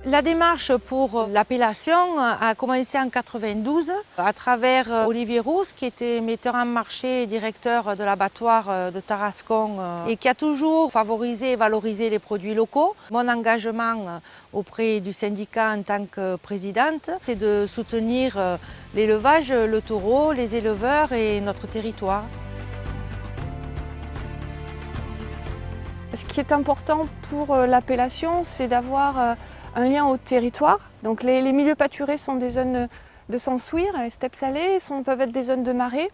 La démarche pour l'appellation a commencé en 92 à travers Olivier Rousse, qui était metteur en marché et directeur de l'abattoir de Tarascon et qui a toujours favorisé et valorisé les produits locaux. Mon engagement auprès du syndicat en tant que présidente, c'est de soutenir l'élevage, le taureau, les éleveurs et notre territoire. Ce qui est important pour l'appellation, c'est d'avoir un lien au territoire. Donc les milieux pâturés sont des zones de s'ensuir, les steppes salées peuvent être des zones de marais,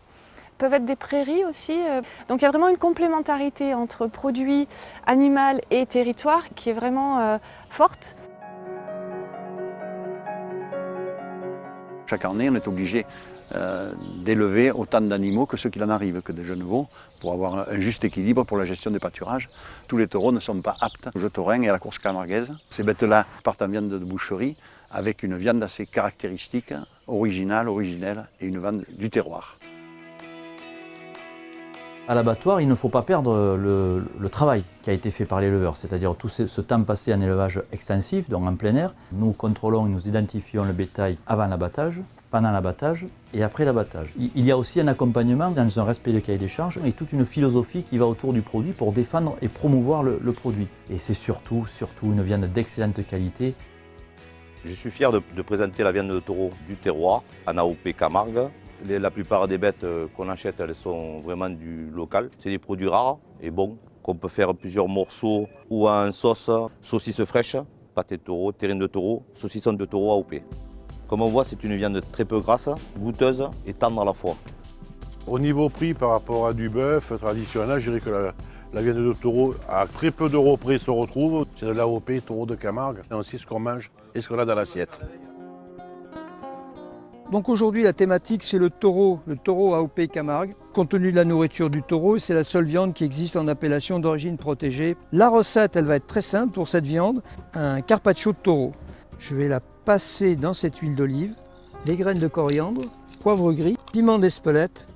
peuvent être des prairies aussi. Donc il y a vraiment une complémentarité entre produits animal et territoire qui est vraiment forte. Chaque année, on est obligé d'élever autant d'animaux que ce qu'il en arrive, que des jeunes veaux, pour avoir un juste équilibre pour la gestion des pâturages. Tous les taureaux ne sont pas aptes au jeu taurin et à la course camarguaise. Ces bêtes-là partent en viande de boucherie avec une viande assez caractéristique, originale, originelle et une viande du terroir. À l'abattoir, il ne faut pas perdre le travail qui a été fait par l'éleveur, c'est-à-dire tout ce temps passé en élevage extensif, donc en plein air. Nous contrôlons et nous identifions le bétail avant l'abattage, pendant l'abattage et après l'abattage. Il y a aussi un accompagnement dans un respect des cahiers des charges et toute une philosophie qui va autour du produit pour défendre et promouvoir le produit. Et c'est surtout une viande d'excellente qualité. Je suis fier de présenter la viande de taureau du terroir en AOP Camargue. La plupart des bêtes qu'on achète, elles sont vraiment du local. C'est des produits rares et bons, qu'on peut faire plusieurs morceaux ou en sauce, saucisses fraîches, pâté de taureau, terrine de taureau, saucisson de taureau AOP. Comme on voit, c'est une viande très peu grasse, goûteuse et tendre à la fois. Au niveau prix, par rapport à du bœuf traditionnel, je dirais que la viande de taureau, à très peu d'euros près, se retrouve. C'est de l'AOP, taureau de Camargue. Et aussi ce qu'on mange et ce qu'on a dans l'assiette. Donc aujourd'hui, la thématique, c'est le taureau AOP Camargue. Compte tenu de la nourriture du taureau, c'est la seule viande qui existe en appellation d'origine protégée. La recette, elle va être très simple pour cette viande. Un carpaccio de taureau. Je vais la passer dans cette huile d'olive, les graines de coriandre, poivre gris, piment d'Espelette,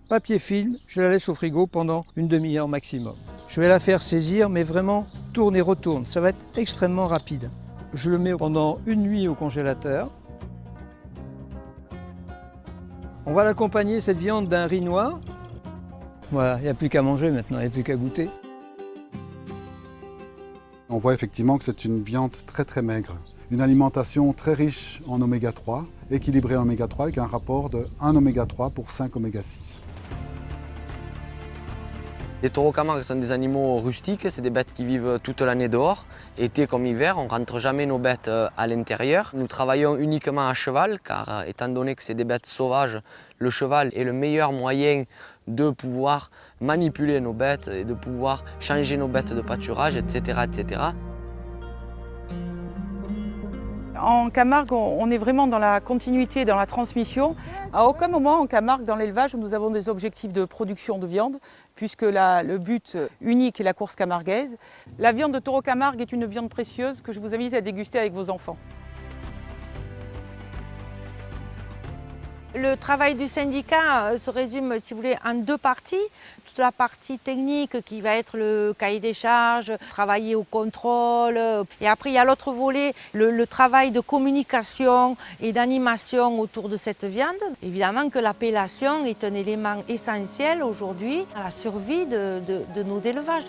papier film. Je la laisse au frigo pendant une demi-heure maximum. Je vais la faire saisir, mais vraiment tourne et retourne. Ça va être extrêmement rapide. Je le mets pendant une nuit au congélateur. On va l'accompagner, cette viande, d'un riz noir. Voilà, il n'y a plus qu'à manger maintenant, il n'y a plus qu'à goûter. On voit effectivement que c'est une viande très maigre. Une alimentation très riche en oméga 3, équilibrée en oméga 3 avec un rapport de 1 oméga 3 pour 5 oméga 6. Les taureaux Camargue sont des animaux rustiques, c'est des bêtes qui vivent toute l'année dehors, été comme hiver. On ne rentre jamais nos bêtes à l'intérieur. Nous travaillons uniquement à cheval, car étant donné que c'est des bêtes sauvages, le cheval est le meilleur moyen de pouvoir manipuler nos bêtes et de pouvoir changer nos bêtes de pâturage, etc. etc. En Camargue, on est vraiment dans la continuité, dans la transmission. À aucun moment en Camargue, dans l'élevage, nous avons des objectifs de production de viande, puisque le but unique est la course camarguaise. La viande de taureau Camargue est une viande précieuse que je vous invite à déguster avec vos enfants. Le travail du syndicat se résume, si vous voulez, en deux parties. Toute la partie technique qui va être le cahier des charges, travailler au contrôle. Et après, il y a l'autre volet, le travail de communication et d'animation autour de cette viande. Évidemment que l'appellation est un élément essentiel aujourd'hui à la survie de nos élevages.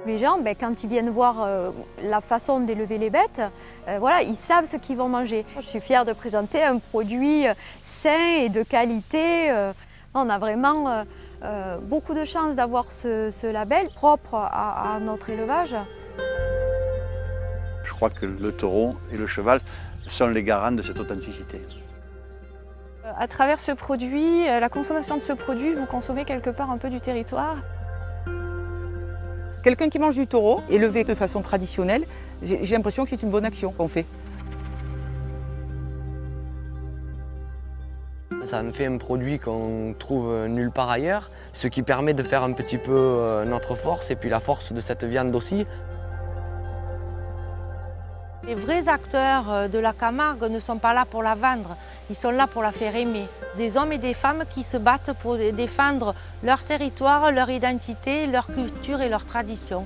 Les gens, quand ils viennent voir la façon d'élever les bêtes, voilà, ils savent ce qu'ils vont manger. Je suis fière de présenter un produit sain et de qualité. On a vraiment beaucoup de chance d'avoir ce label propre à notre élevage. Je crois que le taureau et le cheval sont les garants de cette authenticité. À travers ce produit, la consommation de ce produit, vous consommez quelque part un peu du territoire. Quelqu'un qui mange du taureau, élevé de façon traditionnelle, j'ai l'impression que c'est une bonne action qu'on fait. Ça me fait un produit qu'on trouve nulle part ailleurs, ce qui permet de faire un petit peu notre force et puis la force de cette viande aussi. Les vrais acteurs de la Camargue ne sont pas là pour la vendre, ils sont là pour la faire aimer. Des hommes et des femmes qui se battent pour défendre leur territoire, leur identité, leur culture et leur tradition.